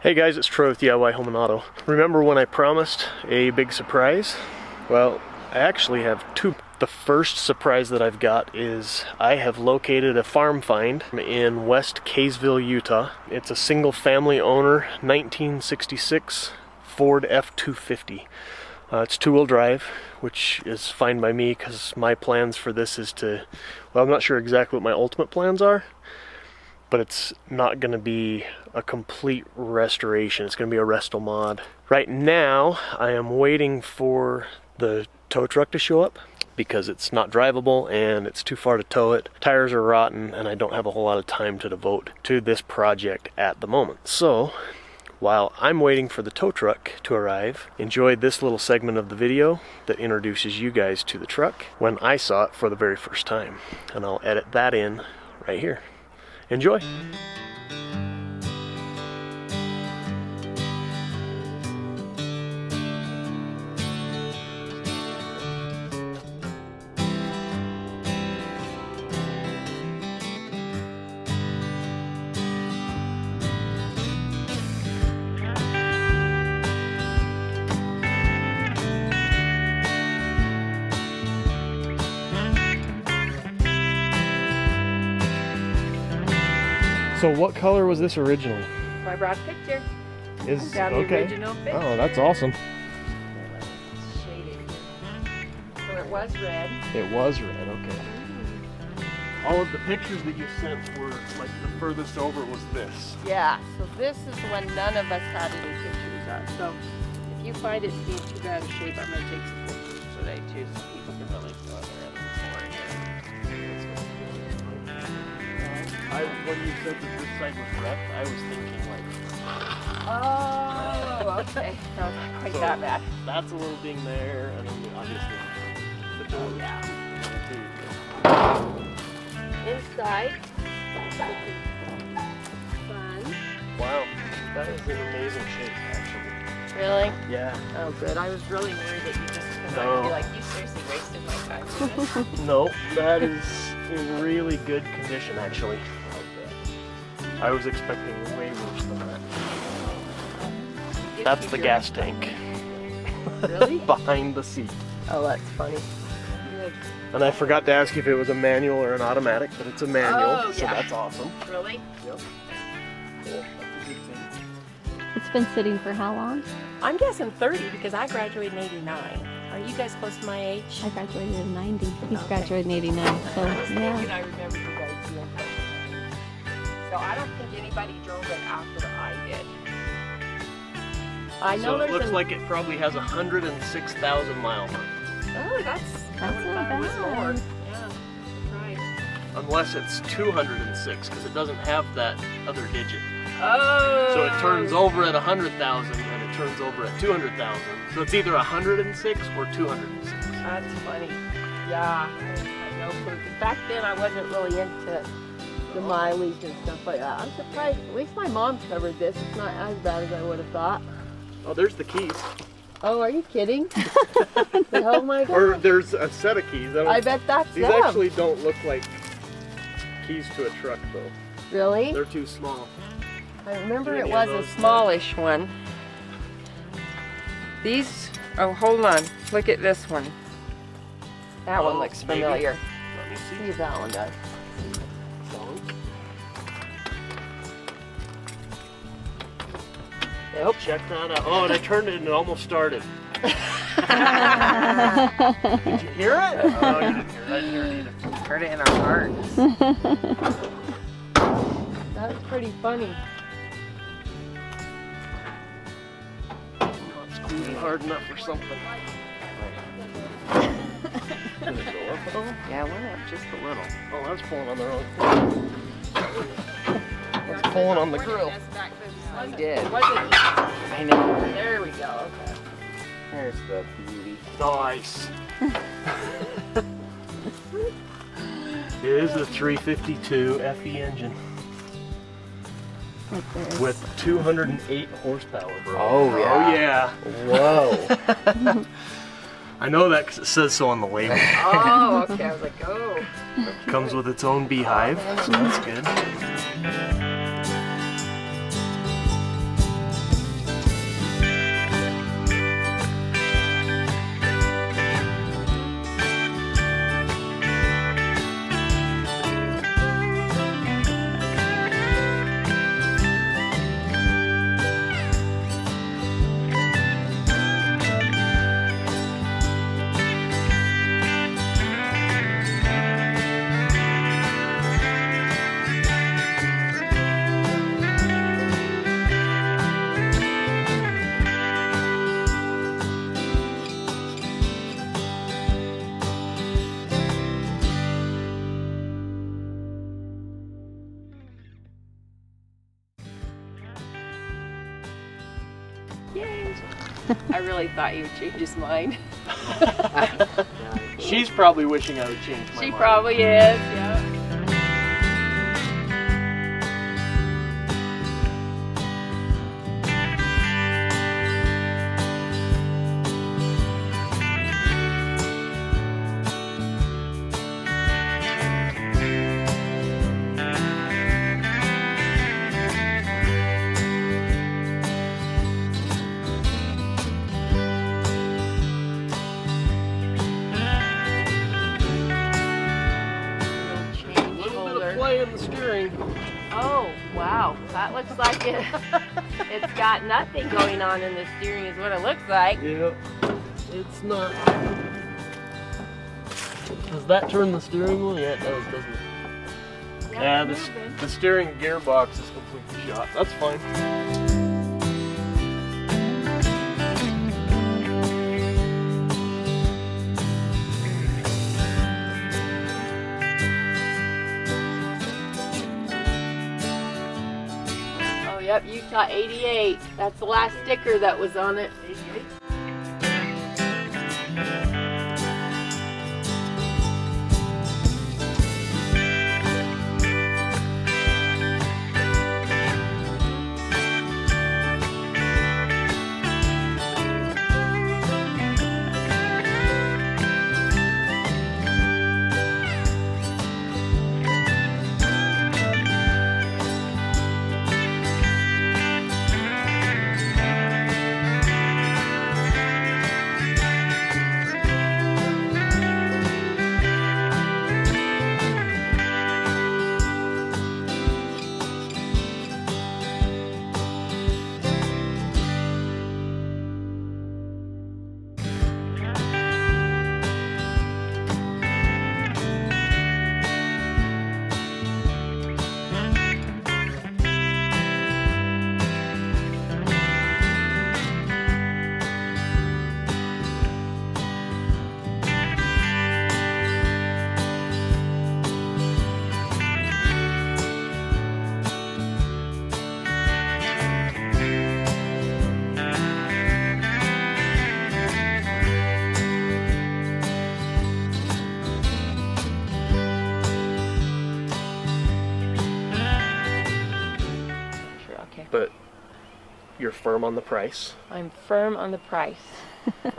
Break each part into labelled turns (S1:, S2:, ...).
S1: Hey guys, it's Troy with DIY Home and Auto. Remember when I promised a big surprise? Well, I actually have two. The first surprise that I've got is I have located a farm find in West Kaysville, Utah. It's a single family owner, 1966 Ford F250. It's two-wheel drive, which is fine by me because my plans for this is to, well, I'm not sure exactly what my ultimate plans are, but it's not going to be a complete restoration. It's going to be a resto mod. Right now, I am waiting for the tow truck to show up because it's not drivable and it's too far to tow it. Tires are rotten and I don't have a whole lot of time to devote to this project at the moment. So, while I'm waiting for the tow truck to arrive, enjoy this little segment of the video that introduces you guys to the truck when I saw it for the very first time. And I'll edit that in right here. Enjoy! So what color was this originally?
S2: I brought a picture.
S1: Is
S2: the
S1: okay.
S2: Original picture.
S1: Oh, that's awesome.
S2: It's shaded. So it was red.
S1: It was red, okay. All of the pictures that you sent were, like, the furthest over was this.
S2: Yeah, so this is the one none of us had any pictures of. So if you find it to be in too bad a shape, I'm going to take some pictures today too so people can really go there and
S1: When you said that this side was wrecked, I was thinking like...
S2: Oh, okay. No, not quite
S1: So
S2: that bad.
S1: that's a little ding there, and then obviously the door.
S2: Yeah. Inside. Fun.
S1: Wow, that is in amazing shape, actually.
S2: Really?
S1: Yeah.
S2: Oh, good. I was really worried that you just come out
S1: No.
S2: and be like, you seriously wasted my time with this.
S1: No, that is in really good condition, actually. I was expecting way worse than that. That's the gas tank.
S2: Really?
S1: Behind the seat.
S2: Oh, that's funny. Good.
S1: And I forgot to ask if it was a manual or an automatic, but it's a manual,
S2: Oh,
S1: so
S2: yeah.
S1: that's awesome.
S2: Really?
S1: Yep. Cool. That's a good thing.
S3: It's been sitting for how long?
S2: I'm guessing 30 because I graduated in 89. Are you guys close to my age?
S3: I graduated in 90. He's
S2: Okay.
S3: graduated in 89, so
S2: I was thinking
S3: yeah.
S2: I remember you guys doing close to my age. So I don't think anybody drove it after I did. I know
S1: So it
S2: there's
S1: looks like it probably has 106,000 miles on it.
S2: Oh, that's
S3: That's
S2: I
S3: not
S2: thought it was
S3: bad.
S2: more. Yeah, right.
S1: Unless it's 206, because it doesn't have that other digit.
S2: Oh.
S1: So it turns over at 100,000 and it turns over at 200,000. So it's either 106 or 206.
S2: That's funny. Yeah, I had no clue. Back then I wasn't really into the mileage and stuff like that. I'm surprised. At least my mom covered this. It's not as bad as I would have thought.
S1: Oh, there's the keys.
S2: Oh, are you kidding? Oh my god.
S1: Or there's a set of keys.
S2: I bet that's
S1: These
S2: them.
S1: actually don't look like keys to a truck, though.
S2: Really?
S1: They're too small.
S2: I remember
S1: Any
S2: it
S1: of
S2: was
S1: those
S2: a smallish one. These, oh hold on, look at this one. That one
S1: Oh,
S2: looks
S1: maybe.
S2: familiar.
S1: Let me
S2: See
S1: see.
S2: if that one does. Nope.
S1: Check that out. Oh, and I turned it and it almost started. Did you hear it? Oh, you didn't hear it. I didn't hear it either.
S2: Heard it in our hearts. That's pretty funny.
S1: Not squeezing hard enough or something. Did it go up at all?
S2: Yeah, it went up just a little.
S1: Oh, I was pulling on the wrong thing. I was pulling on the grill.
S2: I did.
S1: I know.
S2: There we go. Okay.
S1: There's the beauty. Nice. It is a 352 FE engine
S3: Right there.
S1: with 208 horsepower, bro.
S2: Oh,
S1: yeah. Whoa. I know that because it says so on the label.
S2: Oh, okay. I was like, oh.
S1: Comes with its own beehive, so that's good.
S2: Yay! I really thought he would change his mind.
S1: She's probably wishing I would change my
S2: She
S1: mind.
S2: probably is, yeah.
S1: Play in the steering.
S2: Oh, wow. That looks like it's got nothing going on in the steering is what it looks like.
S1: Yeah, it's not. Does that turn the steering wheel? Yeah, it does, doesn't it? Yeah, the steering gearbox is completely shot. That's fine.
S2: Yep, Utah 88. That's the last sticker that was on it. 88.
S1: But you're firm on the price.
S2: I'm firm on the price.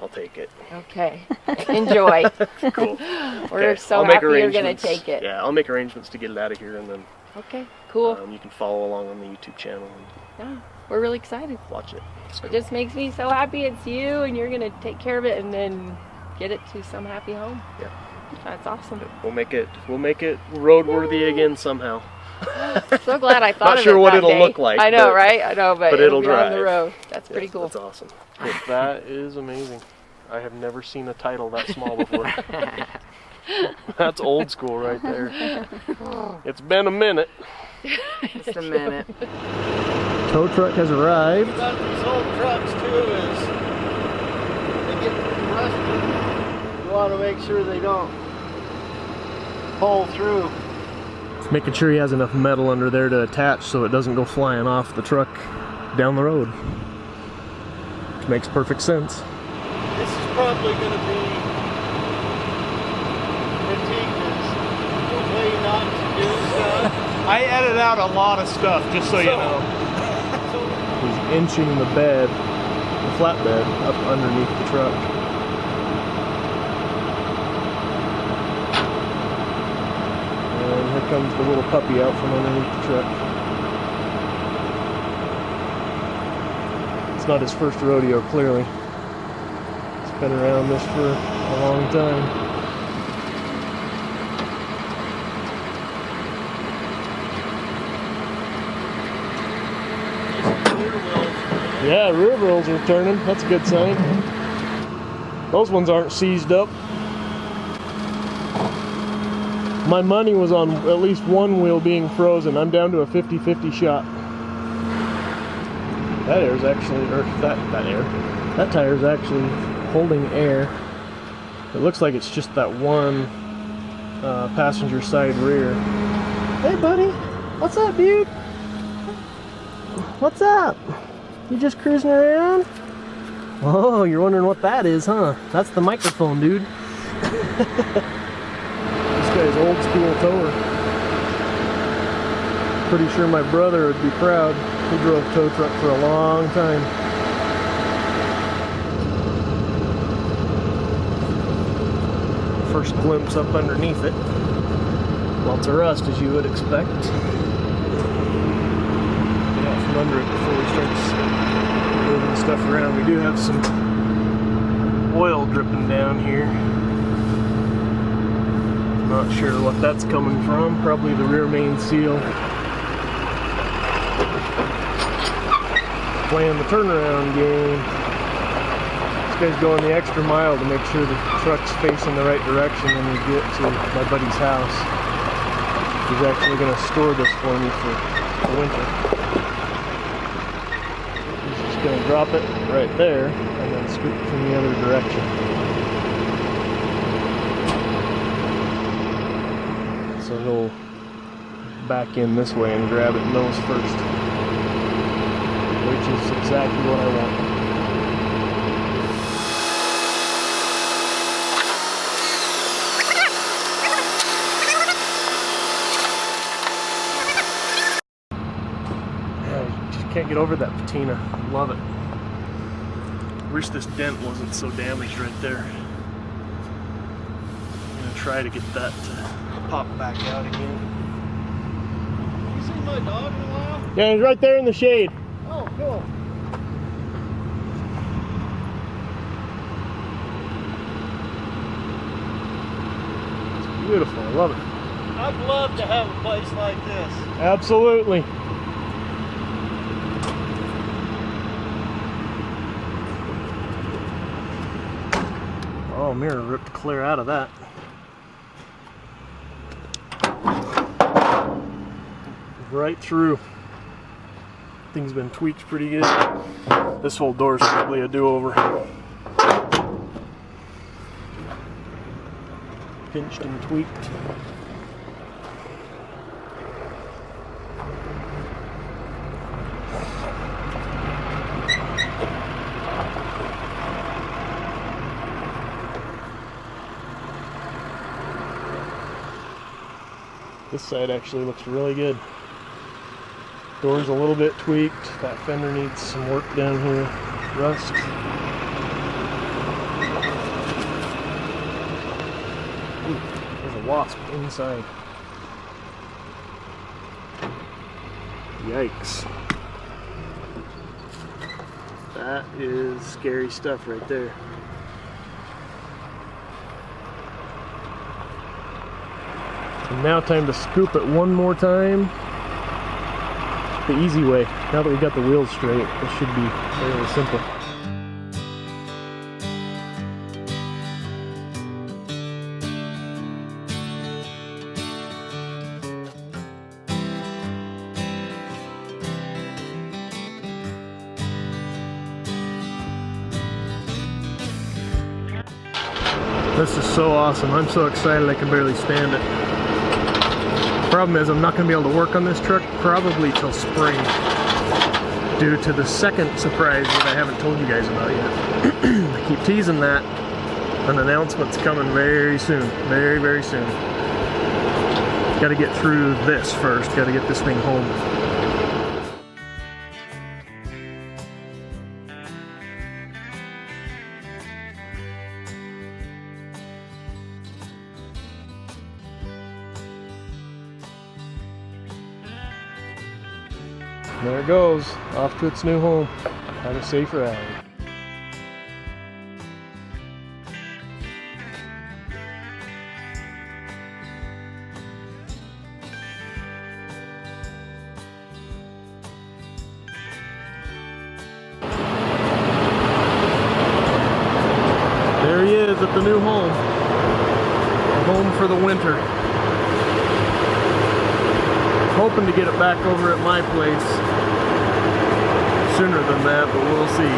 S1: I'll take it.
S2: Okay. Enjoy.
S1: Cool.
S2: We're
S1: Okay,
S2: so
S1: I'll make
S2: happy you're going to
S1: arrangements.
S2: take it.
S1: Yeah, I'll make arrangements to get it out of here, and then
S2: Okay, cool.
S1: you can follow along on the YouTube channel and
S2: Yeah, we're really excited.
S1: watch it. It's
S2: It
S1: cool.
S2: just makes me so happy it's you and you're going to take care of it and then get it to some happy home.
S1: Yeah.
S2: That's awesome.
S1: We'll make it roadworthy again somehow.
S2: So glad I thought
S1: Not
S2: of
S1: sure
S2: it
S1: what
S2: that
S1: it'll
S2: day.
S1: look like,
S2: I know,
S1: but-
S2: right? I know, but
S1: but
S2: it'll
S1: it'll
S2: be on the
S1: drive.
S2: road. That's pretty
S1: Yeah,
S2: cool.
S1: That's awesome. Cool. That is amazing. I have never seen a title that small before. That's old school right there. It's been a minute.
S2: Just a minute.
S1: Tow truck has arrived.
S4: About these old trucks too is they get pretty rusty. You want to make sure they don't pull through.
S1: Making sure he has enough metal under there to attach so it doesn't go flying off the truck down the road. Which makes perfect sense.
S4: This is probably going to be critiqued as the way not to do stuff.
S5: I edit out a lot of stuff, just so you know.
S1: He's inching the bed, the flatbed, up underneath the truck. And here comes the little puppy out from underneath the truck. It's not his first rodeo, clearly. He's been around this for a long time. Yeah, rear wheels are turning. That's a good sign. Those ones aren't seized up. My money was on at least one wheel being frozen. I'm down to a 50-50 shot. That air's actually, or that tire's actually holding air. It looks like it's just that one passenger side rear. Hey buddy, what's up dude? What's up? You just cruising around? Oh, you're wondering what that is, huh? That's the microphone, dude. This guy's old school tower. Pretty sure my brother would be proud. He drove tow truck for a long time. First glimpse up underneath it. Lots of rust, as you would expect. Get out from under it before we start moving stuff around. We do have some oil dripping down here. Not sure what that's coming from. Probably the rear main seal. Playing the turnaround game. This guy's going the extra mile to make sure the truck's facing the right direction when we get to my buddy's house. He's actually going to store this for me for the winter. He's just going to drop it right there and then scoop it from the other direction. So he'll back in this way and grab it nose first, which is exactly what I want. I just can't get over that patina. Love it. Wish this dent wasn't so damaged right there. I'm gonna try to get that to pop back out again.
S4: You seen my dog in a while?
S1: Yeah, he's right there in the shade.
S4: Oh, cool.
S1: It's beautiful. I love it.
S4: I'd love to have a place like this.
S1: Absolutely. Oh, mirror ripped clear out of that. Right through. Thing's been tweaked pretty good. This whole door's probably a do-over. Pinched and tweaked. This side actually looks really good. Door's a little bit tweaked. That fender needs some work down here. Rust. Ooh, there's a wasp inside. Yikes. That is scary stuff right there. And now time to scoop it one more time. The easy way. Now that we got the wheels straight, it should be fairly simple. This is so awesome. I'm so excited I can barely stand it. Problem is I'm not going to be able to work on this truck probably till spring due to the second surprise that I haven't told you guys about yet. I keep teasing that. An announcement's coming very soon. Very, very soon. Got to get through this first. Got to get this thing home. There it goes, off to its new home. Have a safe ride. There he is at the new home. A home for the winter. Hoping to get it back over at my place sooner than that, but we'll see.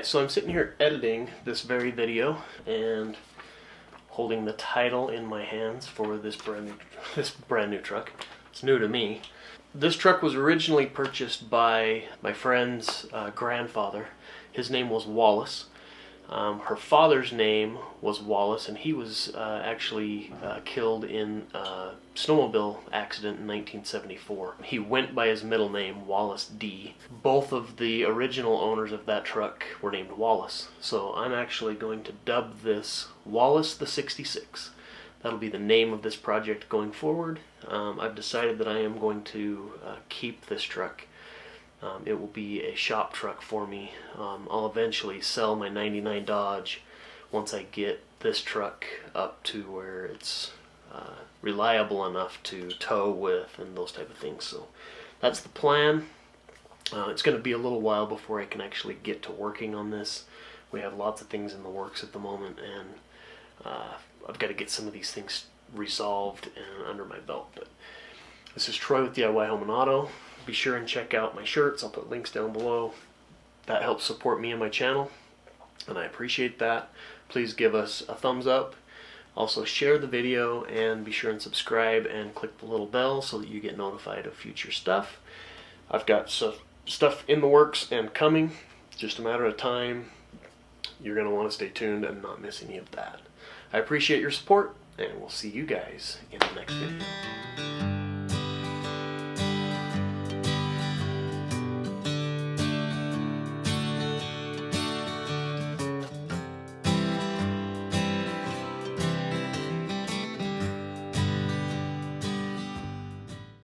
S1: so I'm sitting here editing this very video and holding the title in my hands for this brand new truck. It's new to me. This truck was originally purchased by my friend's grandfather. His name was Wallace. Her father's name was Wallace, and he was actually killed in a snowmobile accident in 1974. He went by his middle name, Wallace D. Both of the original owners of that truck were named Wallace, so I'm actually going to dub this Wallace the 66. That'll be the name of this project going forward. I've decided that I am going to keep this truck. It will be a shop truck for me. I'll eventually sell my 99 Dodge once I get this truck up to where it's reliable enough to tow with and those type of things. So that's the plan. It's going to be a little while before I can actually get to working on this. We have lots of things in the works at the moment, and I've got to get some of these things resolved and under my belt. But this is Troy with DIY Home and Auto. Be sure and check out my shirts. I'll put links down below. That helps support me and my channel, and I appreciate that. Please give us a thumbs up. Also share the video, and be sure and subscribe and click the little bell so that you get notified of future stuff. I've got stuff in the works and coming. Just a matter of time. You're going to want to stay tuned and not miss any of that. I appreciate your support, and we'll see you guys in the next video.